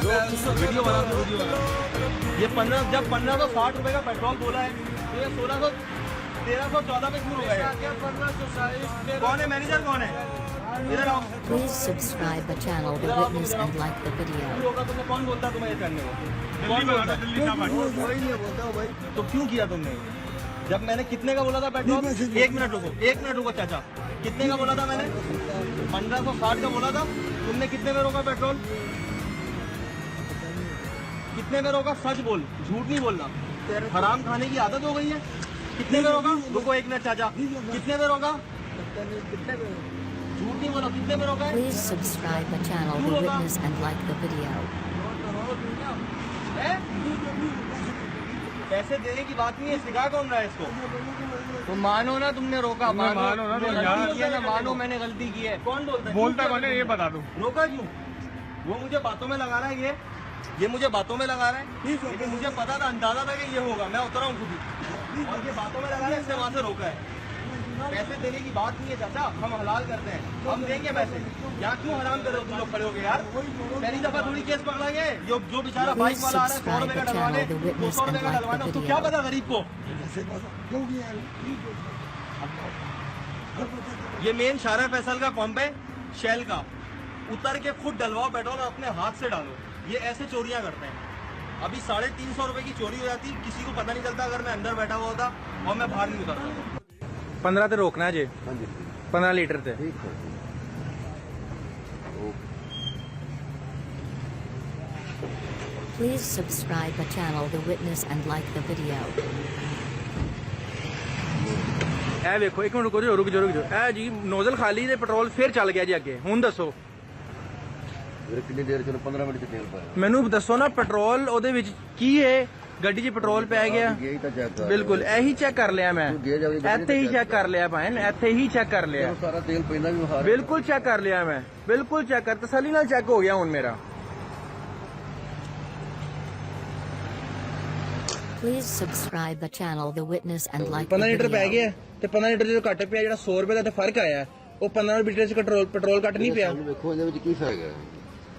Video बना दो, video बना। ये 15 जब 1560 रुपए का पेट्रोल बोला है तो ये 1314 पे क्यों हो गया? कौन है मैनेजर, कौन है? इधर आओ। Please subscribe the channel to witness and like the video. क्यों होगा? तुमने कौन बोलता तुम्हें ये करने को? कौन बोलता? कोई नहीं बोलता भाई। तो क्यों किया तुमने? जब मैंने कितने का बोला था पेट्रोल? एक मिनट रुको चाचा, कितने का बोला था मैंने? 1560 का बोला था। तुमने कितने में रोका पेट्रोल? कितने में रोका? सच बोल, झूठ नहीं बोलना। हराम खाने की आदत हो गई है। कितने में रोका? रुको एक मिनट चाचा, कितने में रोका? कितने में? झूठ नहीं बोलो, कितने में रोका है? Please subscribe the channel to witness and like the video. पैसे देने की बात नहीं है, सिखा कौन रहा है इसको? तो मानो ना तुमने रोका, मानो ना, तो गलती की है ना, मानो मैंने गलती की है। कौन बोलता है? ये बता दो। रोका क्यों? वो मुझे बातों में लगा रहा है, ये मुझे बातों में लगा रहा है। लेकिन मुझे पता था, अंदाजा था कि ये होगा, मैं उतरा हूँ खुद ही, और ये बातों में लगा रहा है, इसने वहां से रोका है। पैसे देने की बात नहीं है चाचा, हम हलाल करते हैं, हम देंगे पैसे। यहाँ क्यों हराम कर रहे हो तुम लोग खड़े हो गए यार? पहली दफा थोड़ी केस पकड़ाएंगे। जो बेचारा बाइक वाला आ रहा है 100 रुपए का डलवाने, 200 रुपए का डलवाना, उसको क्या पता गरीब को? ये मेन शारा फैसल का पंप है, शेल का। उतर के खुद डलवाओ पेट्रोल और अपने हाथ से डालो। ये ऐसे चोरियां करते हैं। अभी 350 रुपए की चोरी हो जाती, किसी को पता नहीं चलता अगर मैं अंदर बैठा हुआ होता और मैं बाहर नहीं उतरता। 15 ਤੇ ਰੋਕਣਾ ਜੇ। 15 ਲੀਟਰ ਤੇ। Please subscribe the channel to witness and like the video. ਇਹ ਵੇਖੋ, ਇੱਕ ਮਿੰਟ ਰੁਕ ਜਾਓ। ਇਹ ਜੀ ਨੋਜ਼ਲ ਖਾਲੀ ਤੇ ਪੈਟਰੋਲ ਫਿਰ ਚੱਲ ਗਿਆ ਜੀ ਅੱਗੇ। ਹੁਣ ਦੱਸੋ कितनी देर चलो 15 मिनट से तेल पाया। ਮੈਨੂੰ ਦੱਸੋ ਨਾ, ਪੈਟਰੋਲ ਉਹਦੇ ਵਿੱਚ ਕੀ ਹੈ? ਗੱਡੀ 'ਚ ਪੈਟਰੋਲ ਪੈ ਗਿਆ। यही तो चेक कर। ਬਿਲਕੁਲ ਇਹੀ ਚੈੱਕ ਕਰ ਲਿਆ ਮੈਂ, ਇੱਥੇ ਹੀ ਚੈੱਕ ਕਰ ਲਿਆ ਭਾਈ, ਇੱਥੇ ਹੀ ਚੈੱਕ ਕਰ ਲਿਆ। सारा तेल पहला भी हार। ਬਿਲकुਲ ਚੈੱਕ ਕਰ ਲਿਆ ਮੈਂ, ਬਿਲकुल ਚੈੱਕ ਕਰ, ਤਸੱਲੀ ਨਾਲ ਚੈੱਕ ਹੋ ਗਿਆ ਹੁਣ ਮੇਰਾ। Please subscribe the channel to witness and like the 15 litre ਪੈ video. ਗਿਆ ਤੇ 15 ਲੀਟਰ ਜਦੋਂ ਘੱਟ ਪਿਆ, ਜਿਹੜਾ 100 ਰੁਪਏ ਦਾ ਤੇ ਫਰਕ ਆਇਆ, ਉਹ 15 ਲੀਟਰ 'ਚ ਪੈਟਰੋਲ ਘੱਟ ਨਹੀਂ ਪਿਆ। ਵੇਖੋ ਇਹਦੇ ਵਿੱਚ ਕੀ ਫਰਕ ਹੈ।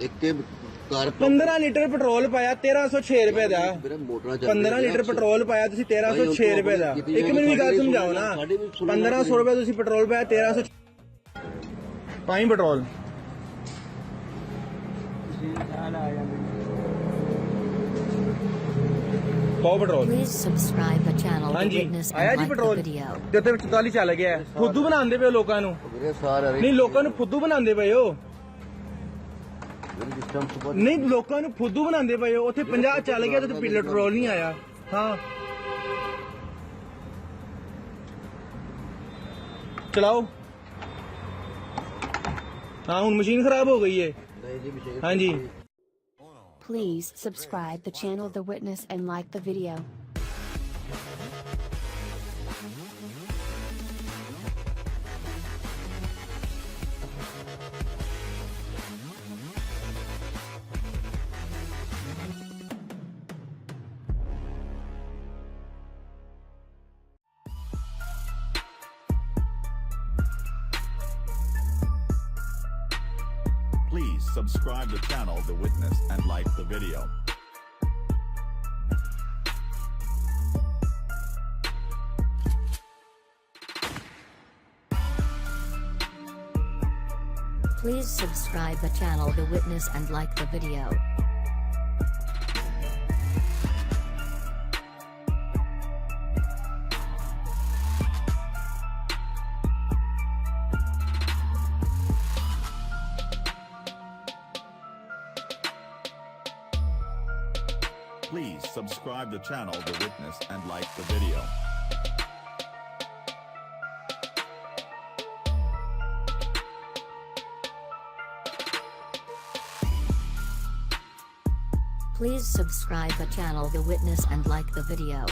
ਇੱਕ ਤੇ ਕਾਰ 15 ਲੀਟਰ ਪੈਟਰੋਲ ਪਾਇਆ 1306 ਰੁਪਏ ਦਾ। ਵੀਰੇ ਮੋਟਰਾਂ 15 ਲੀਟਰ ਪੈਟਰੋਲ ਪਾਇਆ ਤੁਸੀਂ 1306 ਰੁਪਏ ਦਾ। ਇੱਕ ਮਿੰਟ ਦੀ ਗੱਲ ਸਮਝਾਓ ਨਾ, 1500 ਰੁਪਏ ਤੁਸੀਂ ਪੈਟਰੋਲ ਪਾਇਆ, 1300 ਪਾਈ ਪੈਟਰੋਲ। ਪਾਓ petrol. Please subscribe the channel to ਹਾਂਜੀ witness ਆਇਆ and ਜੀ like the ਪੈਟਰੋਲ video. ਤੇ ਉੱਤੇ ਵਿੱਚ 44 ਚੱਲ ਗਿਆ। ਫੁੱਦੂ ਬਣਾਉਂਦੇ ਪਏ ਹੋ ਲੋਕਾਂ ਨੂੰ। ਵੀਰੇ ਸਾਰਾ ਨਹੀਂ, ਲੋਕਾਂ ਨੂੰ ਫੁੱਦੂ ਬਣਾਉਂਦੇ ਪਏ ਹੋ। ਸਿਸਟਮ ਸੁਪਰ ਨਹੀਂ, ਲੋਕਾਂ ਨੂੰ ਫੁੱਦੂ ਬਣਾਉਂਦੇ ਪਏ ਹੋ। ਉੱਥੇ 50 ਚੱਲ ਗਿਆ ਤੇ ਪੈਟਰੋਲ ਨਹੀਂ ਆਇਆ। ਹਾਂ ਚਲਾਓ। ਹਾਂ ਹੁਣ ਮਸ਼ੀਨ ਖਰਾਬ ਹੋ ਗਈ ਹੈ। ਨਹੀਂ ਜੀ ਵਿਸ਼ੇਸ਼ ਹਾਂਜੀ Please subscribe the channel The Witness and like the video. Please subscribe the channel The Witness and like the video. Please subscribe the channel to witness and like the video. Please subscribe the channel The Witness and like the video. Please subscribe the channel to witness and like the video.